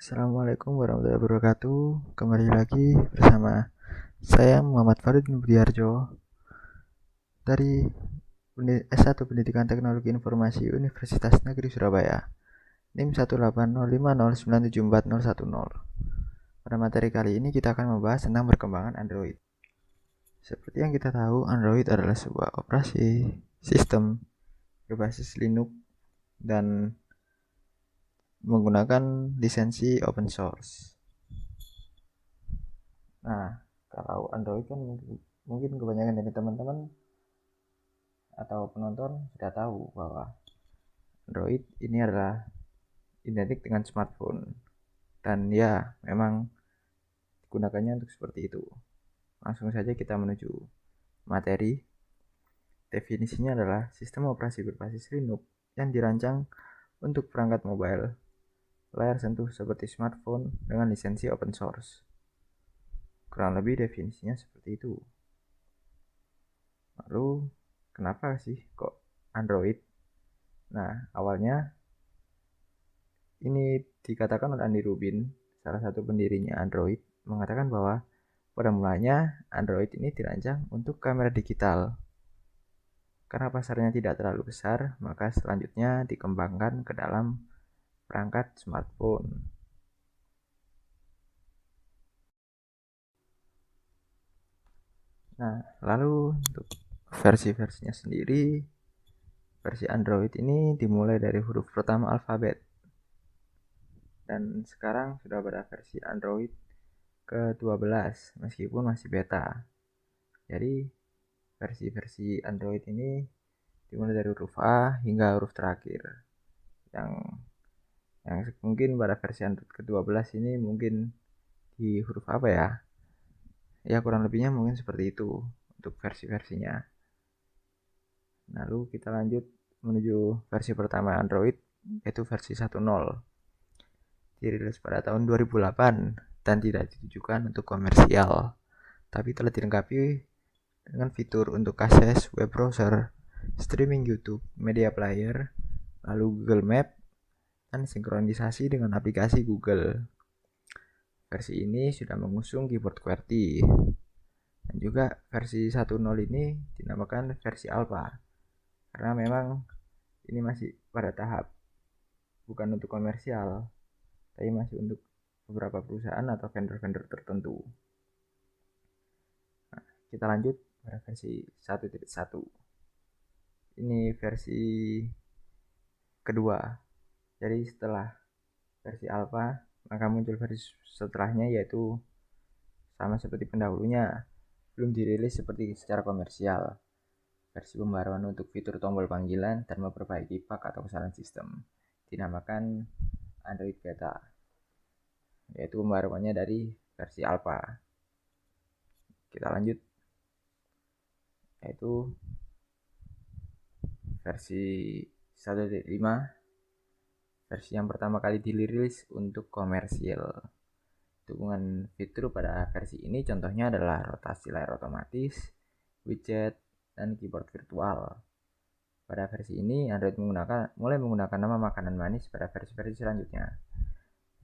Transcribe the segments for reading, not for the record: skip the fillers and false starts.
Assalamualaikum warahmatullahi wabarakatuh. Kembali lagi bersama saya Muhammad Farid Nubriarjo dari S1 Pendidikan Teknologi Informasi Universitas Negeri Surabaya. NIM 18050974010. Pada materi kali ini kita akan membahas tentang perkembangan Android. Seperti yang kita tahu, Android adalah sebuah operasi sistem berbasis Linux dan menggunakan lisensi open source. Nah, kalau Android kan mungkin kebanyakan dari teman-teman atau penonton sudah tahu bahwa Android ini adalah identik dengan smartphone. Dan ya, memang digunakannya untuk seperti itu. Langsung saja kita menuju materi. Definisinya adalah sistem operasi berbasis Linux yang dirancang untuk perangkat mobile layar sentuh seperti smartphone dengan lisensi open source. Kurang lebih definisinya seperti itu. Lalu, kenapa sih kok Android? Nah, awalnya ini dikatakan oleh Andy Rubin, salah satu pendirinya Android, mengatakan bahwa pada mulanya Android ini dirancang untuk kamera digital. Karena pasarnya tidak terlalu besar, maka selanjutnya dikembangkan ke dalam perangkat smartphone. Nah, lalu untuk versi-versinya sendiri, versi Android ini dimulai dari huruf pertama alfabet. Dan sekarang sudah pada versi Android ke-12 meskipun masih beta. Jadi versi-versi Android ini dimulai dari huruf A hingga huruf terakhir. Yang mungkin pada versi Android ke-12 ini mungkin di huruf apa ya? Ya kurang lebihnya mungkin seperti itu untuk versi-versinya. Lalu kita lanjut menuju versi pertama Android, yaitu versi 1.0. Dirilis pada tahun 2008 dan tidak ditujukan untuk komersial, tapi telah dilengkapi dengan fitur untuk akses web browser, streaming YouTube, media player, lalu Google Map, dan sinkronisasi dengan aplikasi Google. Versi ini sudah mengusung keyboard QWERTY. Dan juga versi 1.0 ini dinamakan versi alpha, karena memang ini masih pada tahap bukan untuk komersial, tapi masih untuk beberapa perusahaan atau vendor-vendor tertentu. Nah, kita lanjut pada versi 1.1. Ini versi kedua. Jadi setelah versi alpha, maka muncul versi setelahnya, yaitu sama seperti pendahulunya, belum dirilis seperti secara komersial. Versi pembaruan untuk fitur tombol panggilan dan memperbaiki bug atau kesalahan sistem dinamakan Android Beta, yaitu pembaruannya dari versi alpha. Kita lanjut, yaitu versi 1.5, versi yang pertama kali dirilis untuk komersial. Dukungan fitur pada versi ini contohnya adalah rotasi layar otomatis, widget, dan keyboard virtual. Pada versi ini Android mulai menggunakan nama makanan manis pada versi-versi selanjutnya.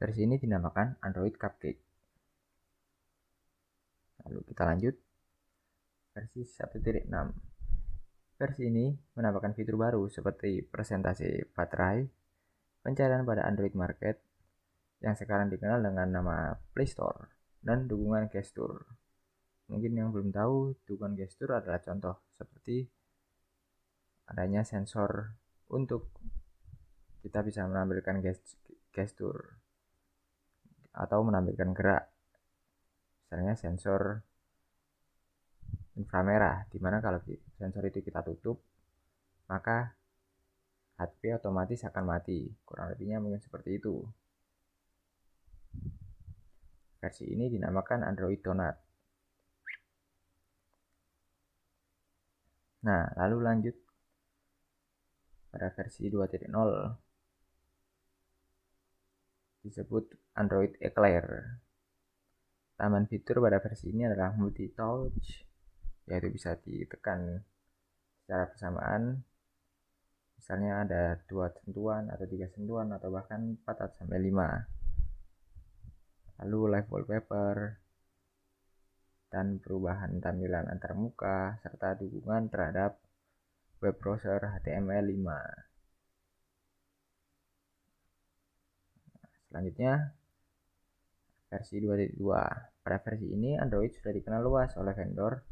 Versi ini dinamakan Android Cupcake. Lalu kita lanjut versi 1.6. Versi ini menambahkan fitur baru seperti presentasi baterai, pencarian pada Android Market yang sekarang dikenal dengan nama Play Store, dan dukungan gestur. Mungkin yang belum tahu, dukungan gestur adalah contoh seperti adanya sensor untuk kita bisa menampilkan gestur atau menampilkan gerak. Misalnya sensor inframerah, dimana kalau sensor itu kita tutup, maka HP otomatis akan mati. Kurang lebihnya mungkin seperti itu. Versi ini dinamakan Android Donut. Nah, lalu lanjut pada versi 2.0 disebut Android Eclair. Tambahan fitur pada versi ini adalah multi touch, yaitu bisa ditekan secara bersamaan. Misalnya ada 2 sentuhan atau 3 sentuhan atau bahkan 4 sampai 5. lalu live wallpaper, dan perubahan tampilan antarmuka, serta dukungan terhadap web browser HTML5. Selanjutnya, versi 2.2. Pada versi ini, Android sudah dikenal luas oleh vendor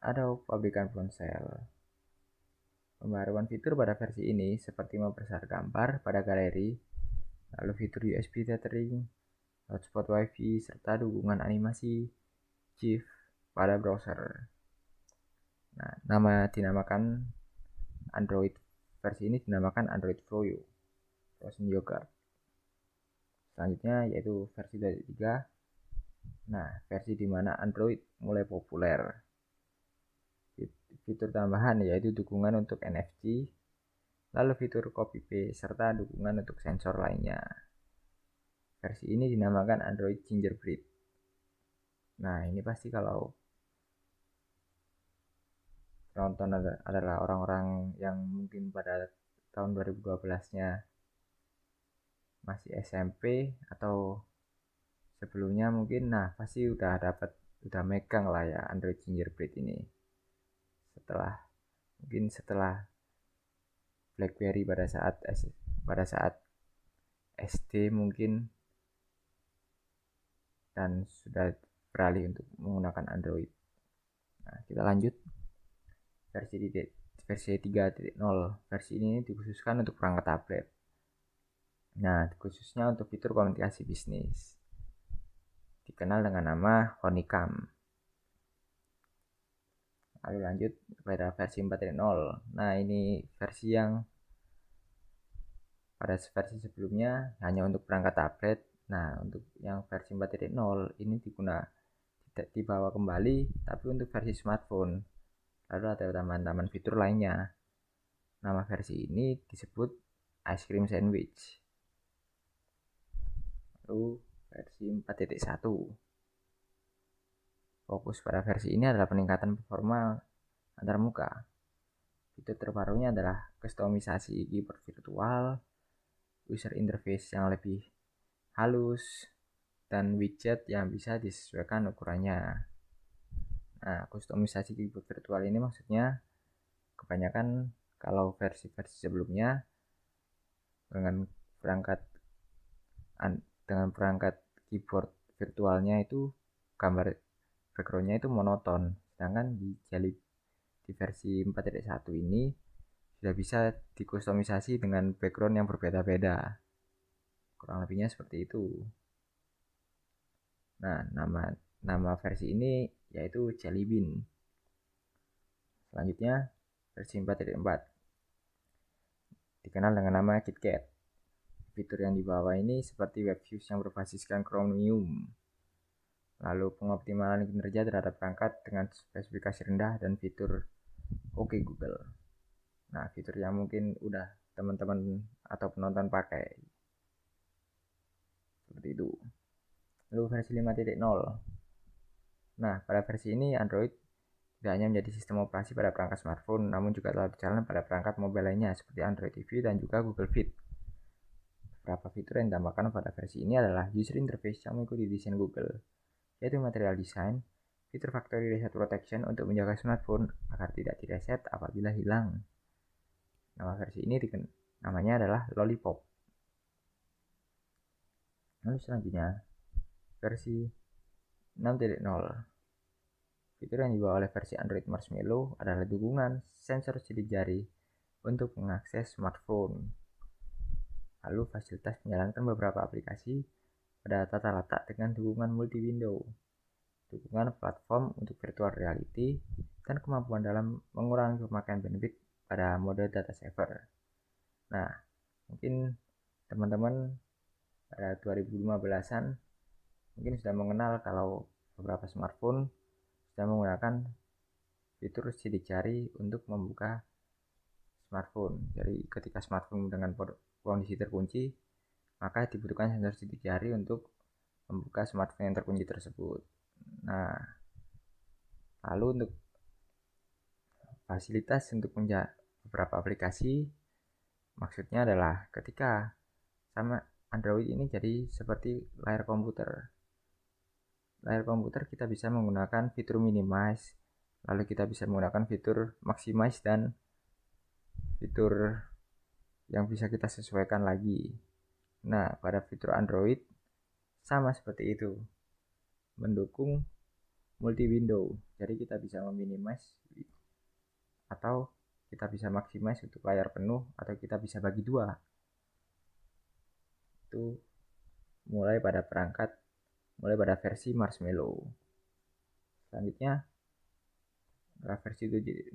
atau pabrikan ponsel. Pembaruan fitur pada versi ini seperti memperbesar gambar pada galeri, lalu fitur USB tethering, hotspot WiFi, serta dukungan animasi GIF pada browser. Nah, Android versi ini dinamakan Android Frozen Yogurt. Selanjutnya yaitu versi 3. Nah, versi di mana Android mulai populer. Fitur tambahan yaitu dukungan untuk NFC, lalu fitur copy paste, serta dukungan untuk sensor lainnya. Versi ini dinamakan Android Gingerbread. Nah, ini pasti kalau penonton adalah orang-orang yang mungkin pada tahun 2012-nya masih SMP atau sebelumnya mungkin, nah pasti udah megang lah ya Android Gingerbread ini. Setelah BlackBerry pada saat SD mungkin, dan sudah beralih untuk menggunakan Android. Nah, kita lanjut versi 3.0. Versi ini dikhususkan untuk perangkat tablet. Nah, khususnya untuk fitur komunikasi bisnis, dikenal dengan nama Honeycomb. Lalu lanjut pada versi 4.0. Nah, ini versi yang pada versi sebelumnya hanya untuk perangkat tablet. Nah, untuk yang versi 4.0 ini dibawa kembali tapi untuk versi smartphone. Lalu ada tambahan-tambahan fitur lainnya. Nama versi ini disebut Ice Cream Sandwich. Lalu versi 4.1. Fokus pada versi ini adalah peningkatan performa antarmuka. Fitur terbarunya adalah kustomisasi keyboard virtual, user interface yang lebih halus, dan widget yang bisa disesuaikan ukurannya. Nah, kustomisasi keyboard virtual ini maksudnya kebanyakan kalau versi-versi sebelumnya dengan perangkat keyboard virtualnya itu gambar backgroundnya itu monoton, sedangkan di versi 4.1 ini sudah bisa dikustomisasi dengan background yang berbeda-beda, kurang lebihnya seperti itu. Nah, nama versi ini yaitu Jelly Bean. Selanjutnya versi 4.4 dikenal dengan nama KitKat. Fitur yang dibawa ini seperti web views yang berbasiskan Chromium, lalu pengoptimalan kinerja terhadap perangkat dengan spesifikasi rendah, dan fitur OK Google. Nah, fitur yang mungkin udah teman-teman atau penonton pakai seperti itu. Lalu versi 5.0. Nah, pada versi ini Android tidak hanya menjadi sistem operasi pada perangkat smartphone, namun juga telah berjalan pada perangkat mobile lainnya seperti Android TV dan juga Google Fit. Beberapa fitur yang ditambahkan pada versi ini adalah user interface yang mengikuti desain Google, yaitu material design, fitur factory reset protection untuk menjaga smartphone agar tidak direset apabila hilang. Nama versi ini namanya adalah Lollipop. Lalu selanjutnya versi 6.0. Fitur yang dibawa oleh versi Android Marshmallow adalah dukungan sensor sidik jari untuk mengakses smartphone. Lalu fasilitas menjalankan beberapa aplikasi pada tata letak dengan dukungan multi-window, dukungan platform untuk virtual reality, dan kemampuan dalam mengurangi pemakaian bandwidth pada mode data saver. Nah, mungkin teman-teman pada 2015-an mungkin sudah mengenal kalau beberapa smartphone sudah menggunakan fitur sidik jari untuk membuka smartphone. Jadi ketika smartphone dengan kondisi terkunci, maka dibutuhkan sensor sidik jari untuk membuka smartphone yang terkunci tersebut. Nah, lalu untuk fasilitas untuk beberapa aplikasi, maksudnya adalah ketika sama Android ini jadi seperti layar komputer. layar komputer kita bisa menggunakan fitur minimize, lalu kita bisa menggunakan fitur maximize dan fitur yang bisa kita sesuaikan lagi. Nah, pada fitur Android sama seperti itu, mendukung multi window. Jadi kita bisa meminimize atau kita bisa maximize untuk layar penuh atau kita bisa bagi dua. Itu mulai pada versi Marshmallow. Selanjutnya adalah versi 7.0.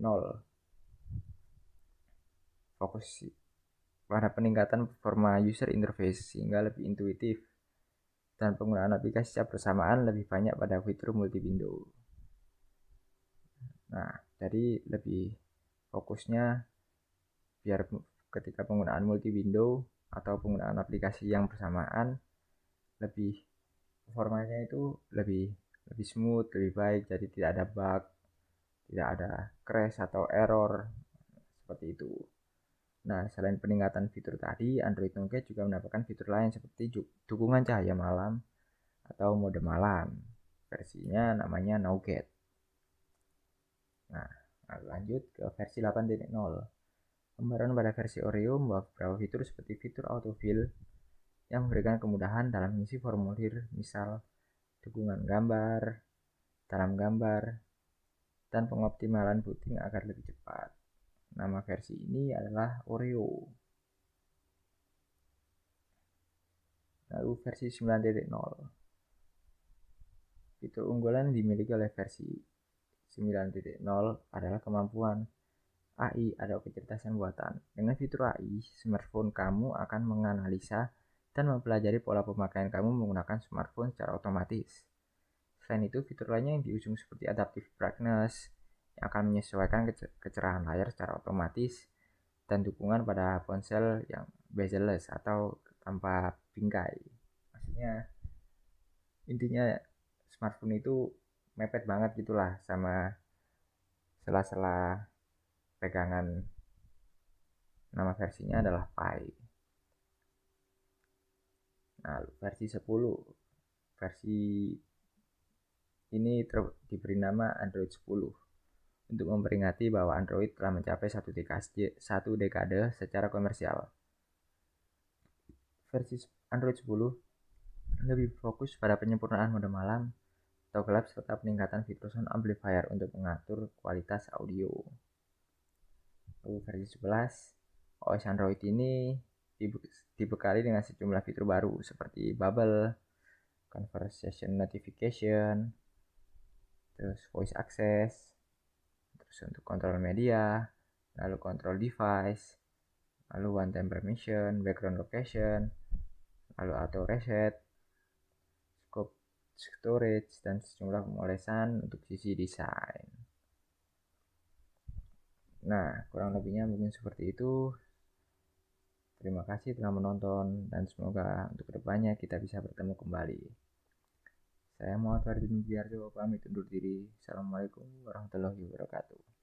Fokus pada peningkatan performa user interface sehingga lebih intuitif dan penggunaan aplikasi secara bersamaan lebih banyak pada fitur multi window. Nah, jadi lebih fokusnya biar ketika penggunaan multi window atau penggunaan aplikasi yang bersamaan lebih performanya itu lebih lebih smooth, lebih baik, jadi tidak ada bug, tidak ada crash atau error seperti itu. Nah, selain peningkatan fitur tadi, Android Nougat juga mendapatkan fitur lain seperti dukungan cahaya malam atau mode malam. Versinya namanya Nougat. Nah, lanjut ke versi 8.0. Pembaruan pada versi Oreo membawa beberapa fitur seperti fitur autofill yang memberikan kemudahan dalam mengisi formulir, misal dukungan gambar, dalam gambar, dan pengoptimalan booting agar lebih cepat. Nama versi ini adalah Oreo. Lalu versi 9.0. Fitur unggulan yang dimiliki oleh versi 9.0 adalah kemampuan AI atau kecerdasan buatan. Dengan fitur AI, smartphone kamu akan menganalisa dan mempelajari pola pemakaian kamu menggunakan smartphone secara otomatis. Selain itu, fitur lainnya yang di ujung seperti adaptive brightness yang akan menyesuaikan kecerahan layar secara otomatis dan dukungan pada ponsel yang bezel-less atau tanpa bingkai. Maksudnya intinya smartphone itu mepet banget gitulah sama sela-sela pegangan. Nama versinya adalah Pi. Nah, versi 10. Versi ini diberi nama Android 10 untuk memperingati bahwa Android telah mencapai satu dekade secara komersial. Versi Android 10 lebih fokus pada penyempurnaan mode malam atau gelap serta peningkatan fitur sound amplifier untuk mengatur kualitas audio. Lalu versi 11, OS Android ini dibekali dengan sejumlah fitur baru seperti bubble, conversation notification, terus voice access, terus untuk kontrol media, lalu kontrol device, lalu one time permission, background location, lalu auto reset, scope storage, dan sejumlah pemolesan untuk sisi desain. Nah, kurang lebihnya mungkin seperti itu. Terima kasih telah menonton dan semoga untuk kedepannya kita bisa bertemu kembali. Saya Muhammad Fardin Biarjo pamit undur diri. Assalamualaikum warahmatullahi wabarakatuh.